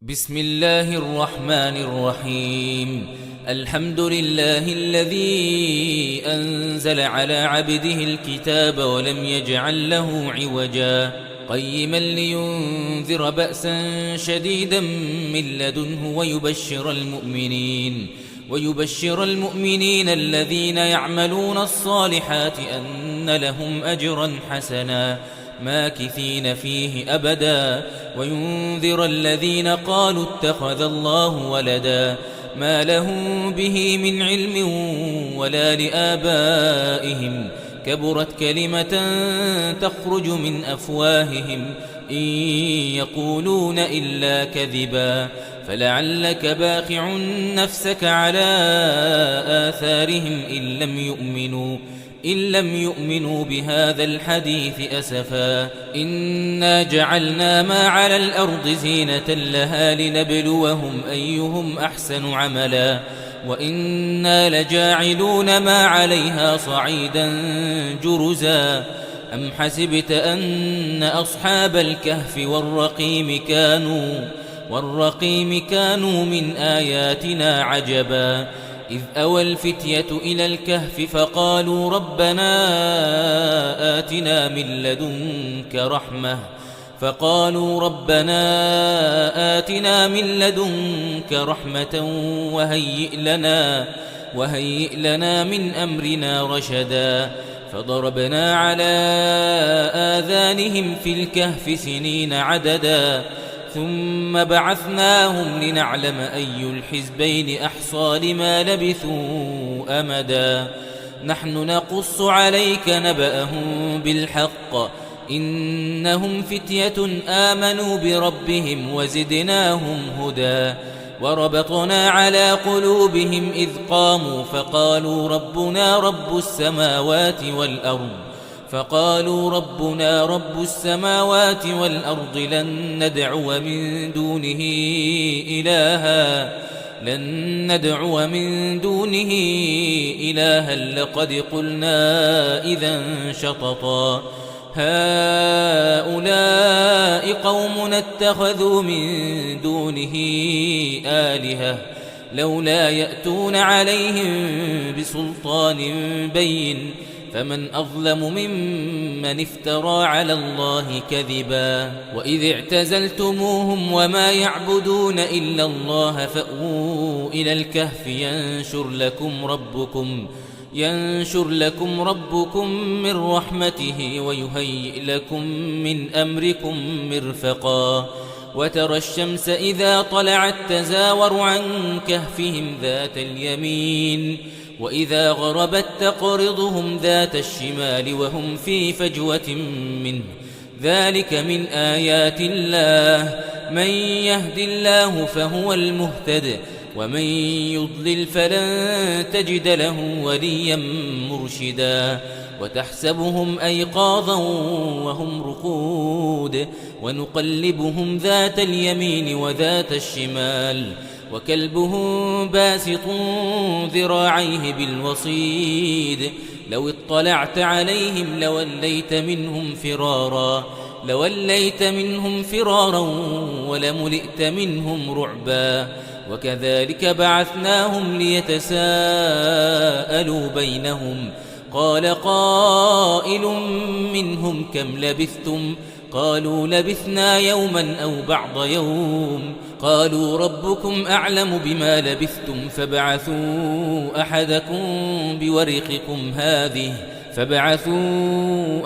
بسم الله الرحمن الرحيم. الحمد لله الذي أنزل على عبده الكتاب ولم يجعل له عوجا قيما لينذر بأسا شديدا من لدنه ويبشر المؤمنين الذين يعملون الصالحات أن لهم أجرا حسنا ماكثين فيه أبدا وينذر الذين قالوا اتخذ الله ولدا ما لهم به من علم ولا لآبائهم كبرت كلمة تخرج من أفواههم إن يقولون إلا كذبا فلعلك باخع نفسك على آثارهم إن لم يؤمنوا بهذا الحديث أسفا إنا جعلنا ما على الأرض زينة لها لنبلوهم أيهم أحسن عملا وإنا لجاعلون ما عليها صعيدا جرزا أم حسبت أن أصحاب الكهف والرقيم كانوا من آياتنا عجبا إذ أوى الفتية إلى الكهف فقالوا ربنا آتنا من لدنك رحمة وهيئ لنا من أمرنا رشدا فضربنا على آذانهم في الكهف سنين عددا ثم بعثناهم لنعلم أي الحزبين أحصى لما لبثوا أمدا نحن نقص عليك نبأهم بالحق إنهم فتية آمنوا بربهم وزدناهم هدى وربطنا على قلوبهم إذ قاموا فقالوا ربنا رب السماوات والأرض لن ندعو من دونه إلها لقد قلنا إذا شططا هؤلاء قومنا اتخذوا من دونه آلهة لولا يأتون عليهم بسلطان بين فمن أظلم ممن افترى على الله كذبا وإذ اعتزلتموهم وما يعبدون إلا الله فأووا إلى الكهف ينشر لكم ربكم من رحمته ويهيئ لكم من أمركم مرفقا وترى الشمس إذا طلعت تزاور عن كهفهم ذات اليمين وإذا غربت تقرضهم ذات الشمال وهم في فجوة منه ذلك من آيات الله من يهد الله فهو المهتد ومن يضلل فلن تجد له وليا مرشدا وتحسبهم أيقاظا وهم رقود ونقلبهم ذات اليمين وذات الشمال وكلبهم باسط ذراعيه بالوصيد لو اطلعت عليهم لوليت منهم فرارا ولملئت منهم رعبا وكذلك بعثناهم ليتساءلوا بينهم قال قائل منهم كم لبثتم قالوا لبثنا يوما أو بعض يوم قالوا ربكم أعلم بما لبثتم فابعثوا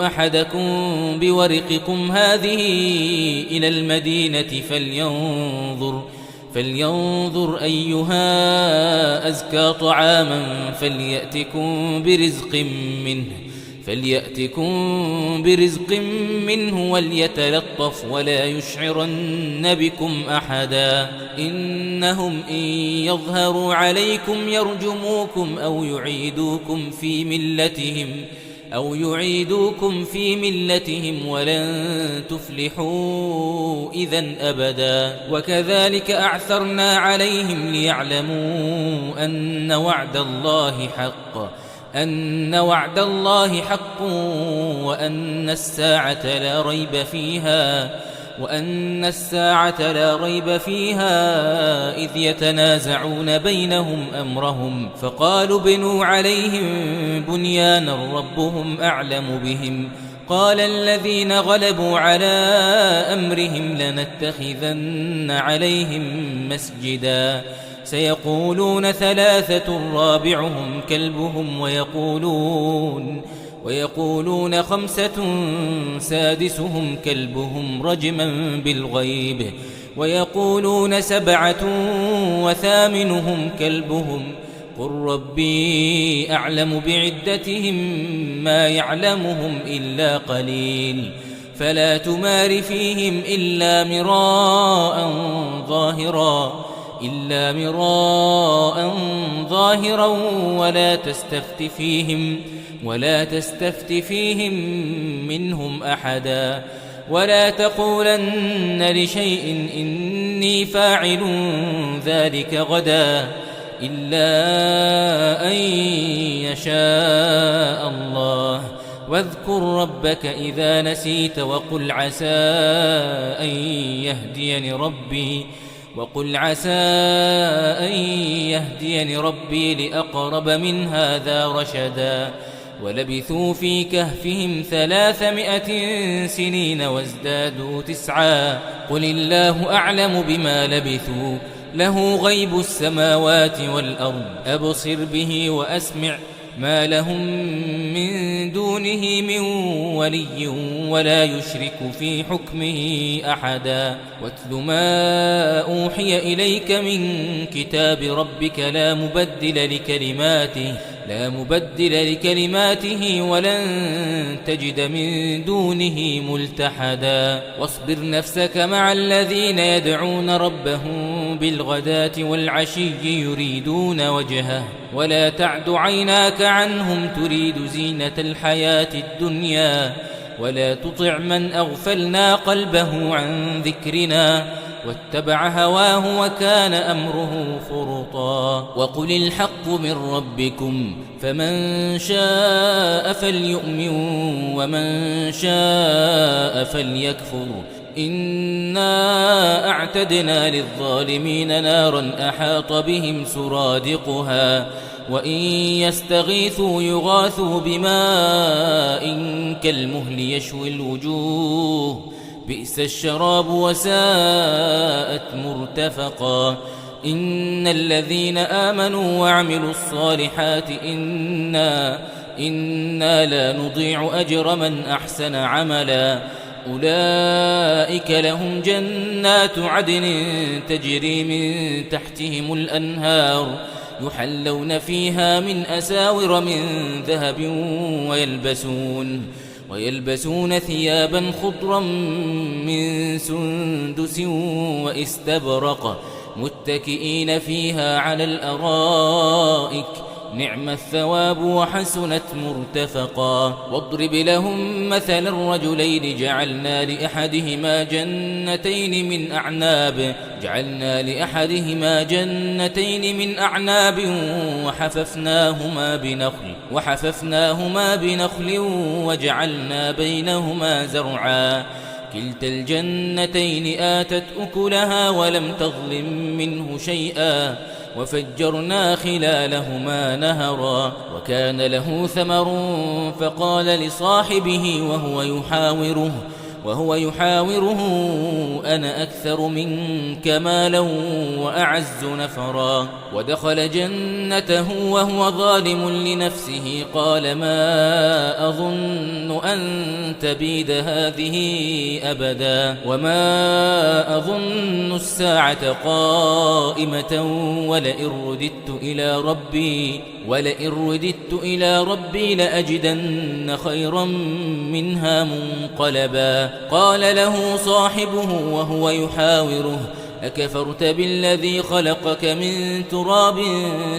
أحدكم بورقكم هذه إلى المدينة فلينظر أيها أزكى طعاما فليأتكم برزق منه وليتلطف ولا يشعرن بكم أحدا إنهم إن يظهروا عليكم يرجموكم أو يعيدوكم في ملتهم ولن تفلحوا إذا أبدا وكذلك أعثرنا عليهم ليعلموا أن وعد الله حق وأن الساعة لا ريب فيها وأن الساعة لا ريب فيها إذ يتنازعون بينهم أمرهم فقالوا بنوا عليهم بنيانا ربهم أعلم بهم قال الذين غلبوا على أمرهم لنتخذن عليهم مسجدا سيقولون ثلاثة رابعهم كلبهم ويقولون خمسة سادسهم كلبهم رجما بالغيب ويقولون سبعة وثامنهم كلبهم قل ربي أعلم بعدتهم ما يعلمهم إلا قليل فلا تمار فيهم إلا مراء ظاهرا ولا تستفت فيهم منهم أحدا ولا تقولن لشيء إني فاعل ذلك غدا إلا أن يشاء الله واذكر ربك إذا نسيت وقل عسى أن يهديني ربي لأقرب من هذا رشدا ولبثوا في كهفهم 300 سنين وازدادوا 9 قل الله أعلم بما لبثوا له غيب السماوات والأرض أبصر به وأسمع ما لهم من دونه من ولي ولا يشرك في حكمه أحدا واتل ما أوحي إليك من كتاب ربك لا مبدل لكلماته ولن تجد من دونه ملتحدا واصبر نفسك مع الذين يدعون ربهم بالغداة والعشي يريدون وجهه ولا تعد عيناك عنهم تريد زينة الحياة الدنيا ولا تطع من أغفلنا قلبه عن ذكرنا واتبع هواه وكان أمره فرطا وقل الحق من ربكم فمن شاء فليؤمن ومن شاء فليكفر إنا أعتدنا للظالمين نارا أحاط بهم سرادقها وإن يستغيثوا يغاثوا بماء كالمهل يشوي الوجوه بئس الشراب وساءت مرتفقا إن الذين آمنوا وعملوا الصالحات إنا لا نضيع أجر من أحسن عملا أولئك لهم جنات عدن تجري من تحتهم الأنهار يحلون فيها من أساور من ذهب ويلبسون ثيابا خضرا من سندس واستبرق متكئين فيها على الأرائك نعم الثواب وحسنت مرتفقا واضرب لهم مثل الرجلين جعلنا لأحدهما جنتين من أعناب وحففناهما بنخل وجعلنا بينهما زرعا كلتا الجنتين آتت أكلها ولم تظلم منه شيئا وفجرنا خلالهما نهرا وكان له ثمر فقال لصاحبه وهو يحاوره أنا أكثر منك مالا وأعز نفرا ودخل جنته وهو ظالم لنفسه قال ما أظن أن تبيد هذه أبدا وما أظن الساعة قائمة ولئن رددت إلى ربي لأجدن خيرا منها منقلبا قال له صاحبه وهو يحاوره أكفرت بالذي خلقك من تراب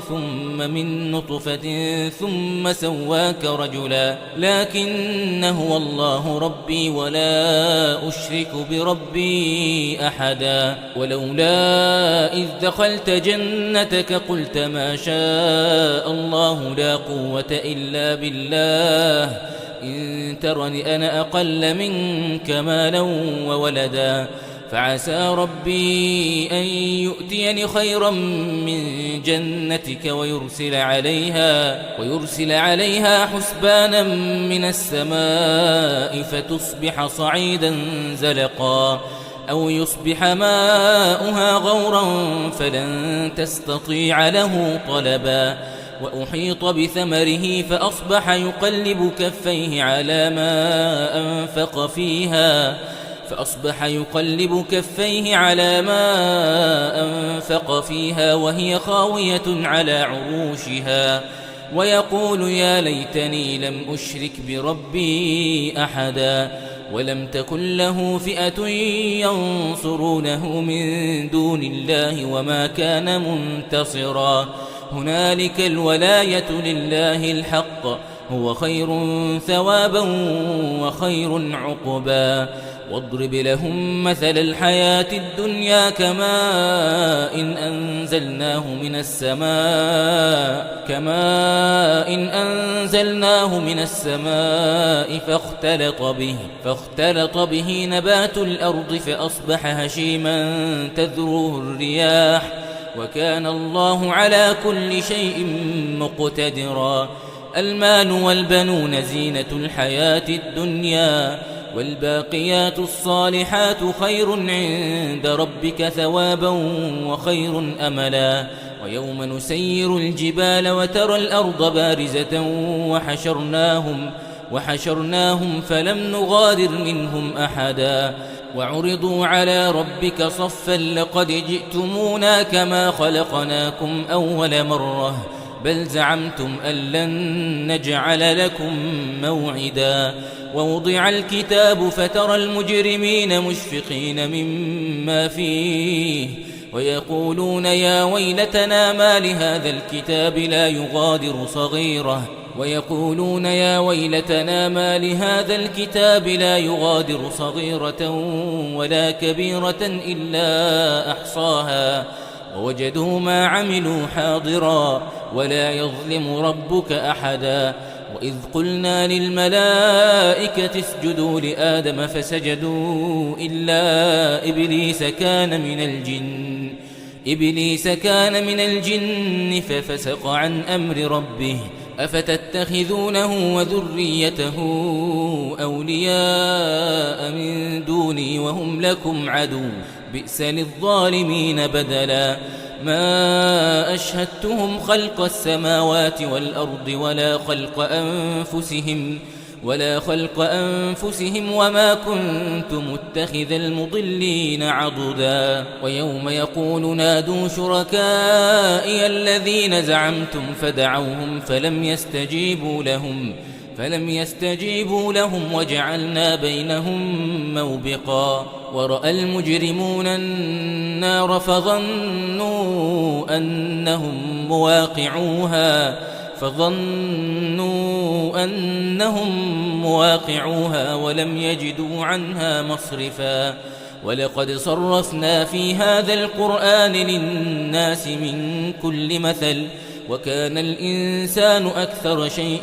ثم من نطفة ثم سواك رجلا لكن هو الله ربي ولا أشرك بربي أحدا ولولا إذ دخلت جنتك قلت ما شاء الله لا قوة إلا بالله إن ترني أنا أقل منك مالا وولدا فعسى ربي أن يؤتيني خيرا من جنتك ويرسل عليها حسبانا من السماء فتصبح صعيدا زلقا أو يصبح ماؤها غورا فلن تستطيع له طلبا وأحيط بثمره فأصبح يقلب كفيه على ما أنفق فيها وهي خاوية على عروشها ويقول يا ليتني لم أشرك بربي أحدا ولم تكن له فئة ينصرونه من دون الله وما كان منتصرا هنالك الولاية لله الحق هو خير ثوابا وخير عقبا واضرب لهم مثل الحياة الدنيا كماء إن أنزلناه من السماء فاختلط به نبات الأرض فأصبح هشيما تذروه الرياح وكان الله على كل شيء مقتدرا المال والبنون زينة الحياة الدنيا والباقيات الصالحات خير عند ربك ثوابا وخير أملا ويوم نسير الجبال وترى الأرض بارزة وحشرناهم فلم نغادر منهم أحدا وعرضوا على ربك صفا لقد جئتمونا كما خلقناكم أول مرة بل زعمتم أن لن نجعل لكم موعدا ووضع الكتاب فترى المجرمين مشفقين مما فيه ويقولون يا ويلتنا ما لهذا الكتاب لا يغادر صغيرة ولا كبيرة إلا أحصاها ووجدوا ما عملوا حاضرا ولا يظلم ربك أحدا وإذ قلنا للملائكة اسجدوا لآدم فسجدوا إلا إبليس كان من الجن ففسق عن أمر ربه أفتتخذونه وذريته أولياء من دوني وهم لكم عدو بئس للظالمين بدلا ما أشهدتهم خلق السماوات والأرض ولا خلق أنفسهم وما كنت متخذ المضلين عضدا ويوم يقول نادوا شركائي الذين زعمتم فدعوهم فلم يستجيبوا لهم وجعلنا بينهم موبقا ورأى المجرمون النار فظنوا أنهم مواقعوها ولم يجدوا عنها مصرفا ولقد صرفنا في هذا القرآن للناس من كل مثل وكان الإنسان أكثر شيء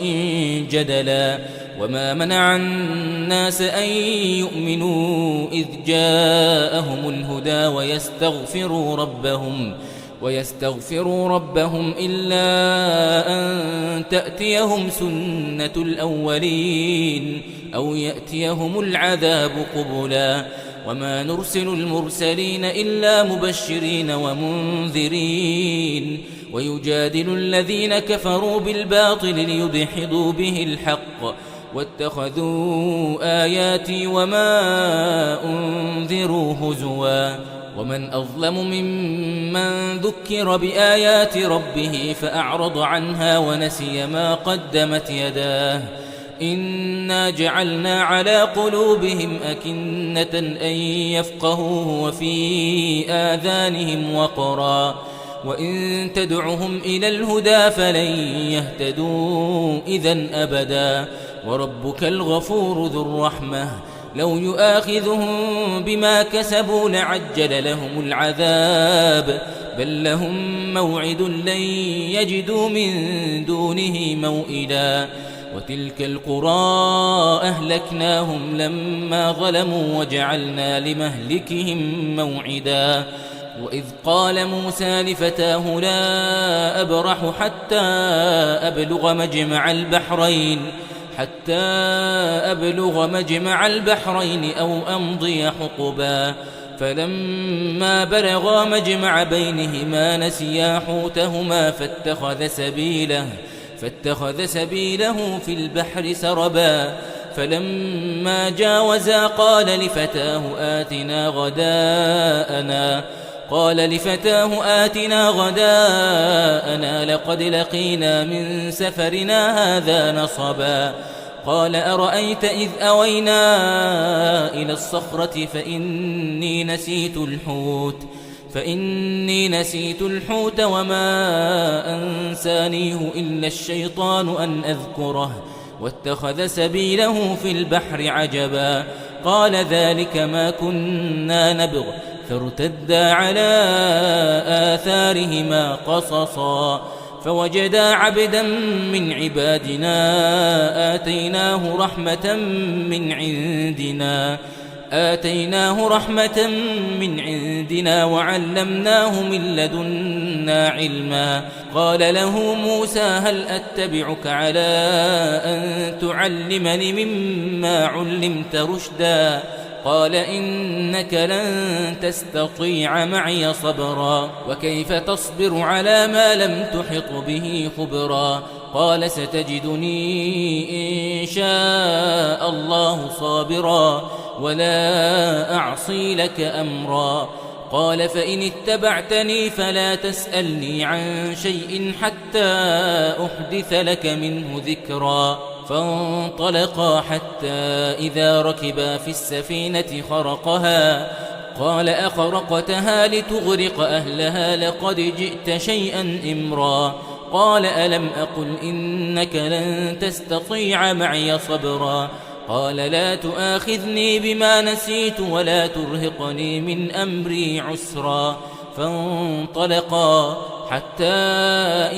جدلا وما منع الناس أن يؤمنوا إذ جاءهم الهدى ويستغفروا ربهم إلا أن تأتيهم سنة الأولين أو يأتيهم العذاب قبلا وما نرسل المرسلين إلا مبشرين ومنذرين ويجادل الذين كفروا بالباطل ليدحضوا به الحق واتخذوا آياتي وما أنذروا هزوا ومن أظلم ممن ذكر بآيات ربه فأعرض عنها ونسي ما قدمت يداه إنا جعلنا على قلوبهم أكنة أن يفقهوه وفي آذانهم وقرا وإن تدعهم إلى الهدى فلن يهتدوا إذن أبدا وربك الغفور ذو الرحمة لو يؤاخذهم بما كسبوا لعجل لهم العذاب بل لهم موعد لن يجدوا من دونه موئلا وتلك القرى أهلكناهم لما ظلموا وجعلنا لمهلكهم موعدا وإذ قال موسى لفتاه لا أبرح حتى أبلغ مجمع البحرين أو أمضي حقبا فلما بلغا مجمع بينهما نسيا حوتهما فاتخذ سبيله في البحر سربا فلما جاوزا قال لفتاه آتنا غداءنا لقد لقينا من سفرنا هذا نصبا قال أرأيت إذ أوينا إلى الصخرة فإني نسيت الحوت وما أنسانيه إلا الشيطان أن أذكره واتخذ سبيله في البحر عجبا قال ذلك ما كنا نبغ فارتدا على آثارهما قصصا فوجدا عبدا من عبادنا آتيناه رحمة من عندنا وعلمناه من لدنا علما قال له موسى هل أتبعك على أن تعلمني مما علمت رشدا قال إنك لن تستطيع معي صبرا وكيف تصبر على ما لم تحط به خبرا قال ستجدني إن شاء الله صابرا ولا أعصي لك أمرا قال فإن اتبعتني فلا تسألني عن شيء حتى أحدث لك منه ذكرا فانطلقا حتى إذا ركبا في السفينة خرقها قال أخرقتها لتغرق أهلها لقد جئت شيئا إمرا قال ألم أقل إنك لن تستطيع معي صبرا قال لا تؤاخذني بما نسيت ولا ترهقني من أمري عسرا فانطلقا حتى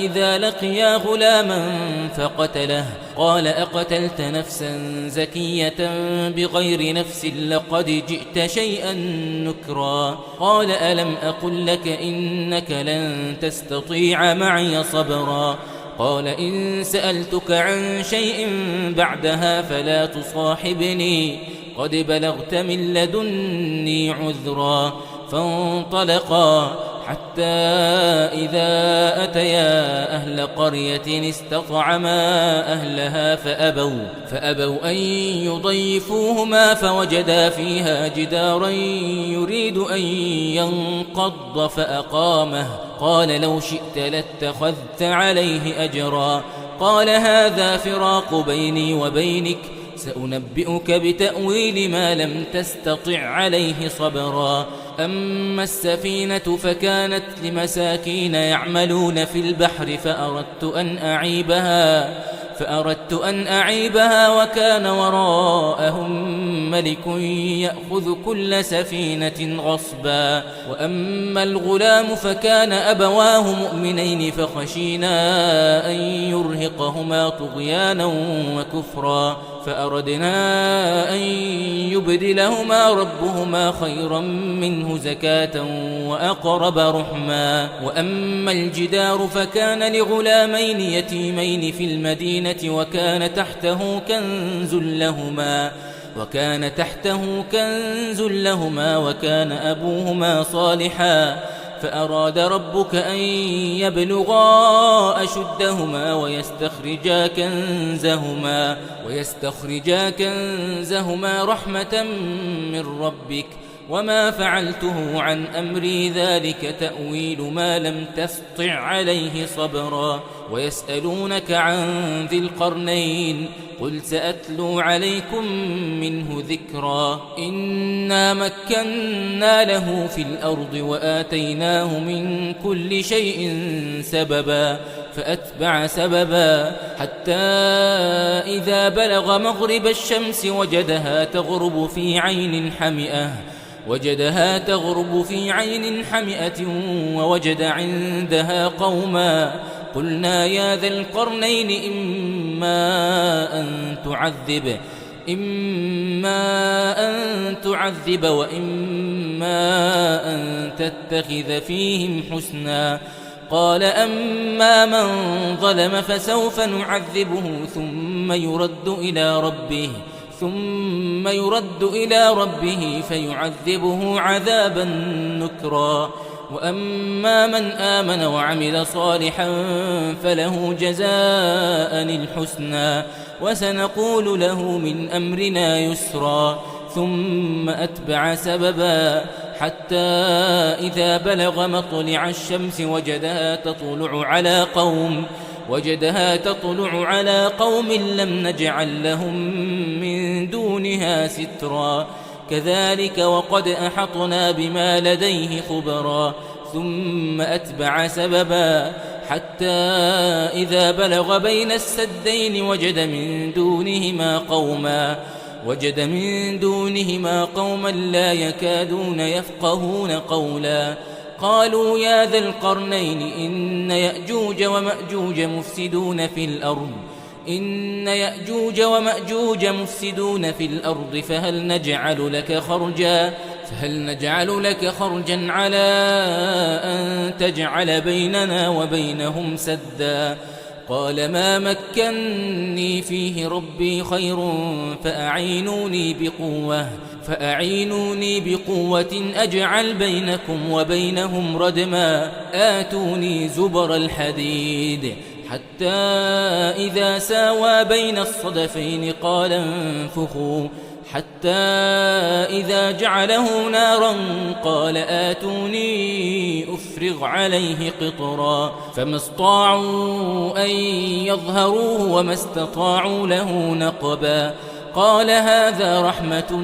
إذا لقيا غلاما فقتله قال أقتلت نفسا زكية بغير نفس لقد جئت شيئا نكرا قال ألم أقل لك إنك لن تستطيع معي صبرا قال إن سألتك عن شيء بعدها فلا تصاحبني قد بلغت من لدني عذرا فانطلقا حتى إذا أتيا أهل قرية استطعما أهلها فأبوا أن يضيفوهما فوجدا فيها جدارا يريد أن ينقض فأقامه قال لو شئت لاتخذت عليه أجرا قال هذا فراق بيني وبينك سأنبئك بتأويل ما لم تستطع عليه صبرا أما السفينة فكانت لمساكين يعملون في البحر فأردت أن أعيبها وكان وراءهم ملك يأخذ كل سفينة غصبا وأما الغلام فكان أبواه مؤمنين فخشينا أن يرهقهما طغيانا وكفرا فأردنا أن يبدلهما ربهما خيرا منه زكاة وأقرب رحما وأما الجدار فكان لغلامين يتيمين في المدينة وكان تحته كنز لهما وكان أبوهما صالحا فأراد ربك أن يبلغا أشدهما ويستخرجا كنزهما رحمة من ربك وما فعلته عن أمري ذلك تأويل ما لم تستطع عليه صبرا ويسألونك عن ذي القرنين قل سأتلو عليكم منه ذكرا إنا مكنا له في الأرض وآتيناه من كل شيء سببا فأتبع سببا حتى إذا بلغ مغرب الشمس وجدها تغرب في عين حمئة ووجد عندها قوما قلنا يا ذا القرنين أن تعذب وإما أن تتخذ فيهم حسنا. قال أما من ظلم فسوف نعذبه ثم يرد إلى ربه فيعذبه عذابا نكرا. وأما من آمن وعمل صالحا فله جزاء الحسنى وسنقول له من أمرنا يسرا. ثم أتبع سببا حتى إذا بلغ مطلع الشمس وجدها تطلع على قوم لم نجعل لهم من دونها سترا. كذلك وقد أحطنا بما لديه خبرا. ثم أتبع سببا حتى إذا بلغ بين السدين وجد من دونهما قوما لا يكادون يفقهون قولا. قالوا يا ذا القرنين إن يأجوج ومأجوج مفسدون في الأرض فهل نجعل لك خرجا على أن تجعل بيننا وبينهم سدا. قال ما مكني فيه ربي خير فأعينوني بقوة أجعل بينكم وبينهم ردما. آتوني زبر الحديد حتى إذا ساوى بين الصدفين قال انفخوا حتى إذا جعله نارا قال آتوني أفرغ عليه قطرا. فما استطاعوا أن يظهروه وما استطاعوا له نقبا. قال هذا رحمة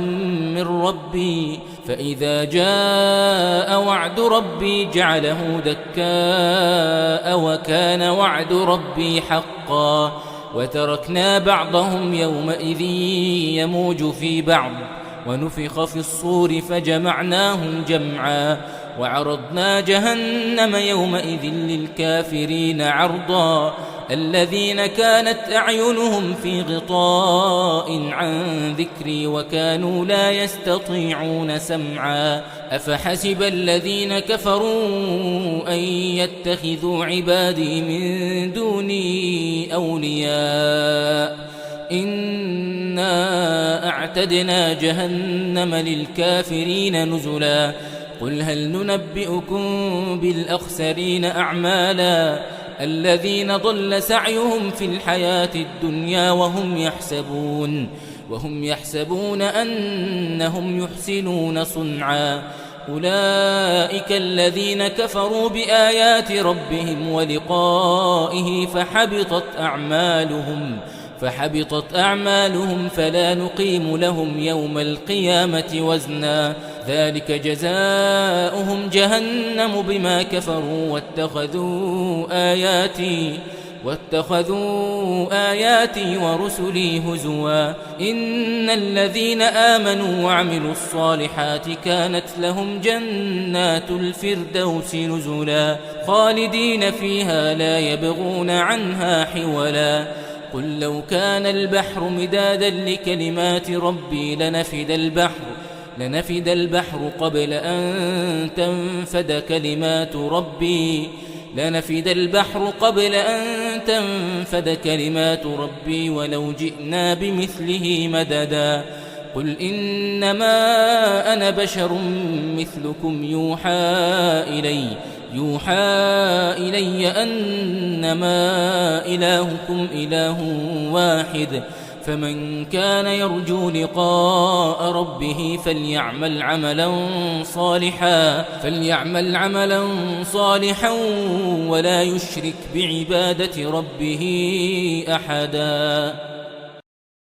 من ربي فإذا جاء وعد ربي جعله دكاء وكان وعد ربي حقا. وتركنا بعضهم يومئذ يموج في بعض ونفخ في الصور فجمعناهم جمعا. وعرضنا جهنم يومئذ للكافرين عرضا. الذين كانت أعينهم في غطاء عن ذكري وكانوا لا يستطيعون سمعا. أفحسب الذين كفروا أن يتخذوا عبادي من دوني أولياء إنا أعتدنا جهنم للكافرين نزلا. قل هل ننبئكم بالأخسرين أعمالا الذين ضل سعيهم في الحياة الدنيا وهم يحسبون أنهم يحسنون صنعا. أولئك الذين كفروا بآيات ربهم ولقائه فحبطت أعمالهم فلا نقيم لهم يوم القيامة وزنا. ذلك جزاؤهم جهنم بما كفروا واتخذوا آياتي ورسلي هزوا. إن الذين آمنوا وعملوا الصالحات كانت لهم جنات الفردوس نزلا خالدين فيها لا يبغون عنها حولا. قل لو كان البحر مدادا لكلمات ربي لنفد البحر قبل أن تنفد كلمات ربي ولو جئنا بمثله مددا. قل إنما أنا بشر مثلكم يوحى إلي أنما إلهكم إله واحد. فمن كان يرجو لقاء ربه فليعمل عملا صالحا ولا يشرك بعبادة ربه أحدا.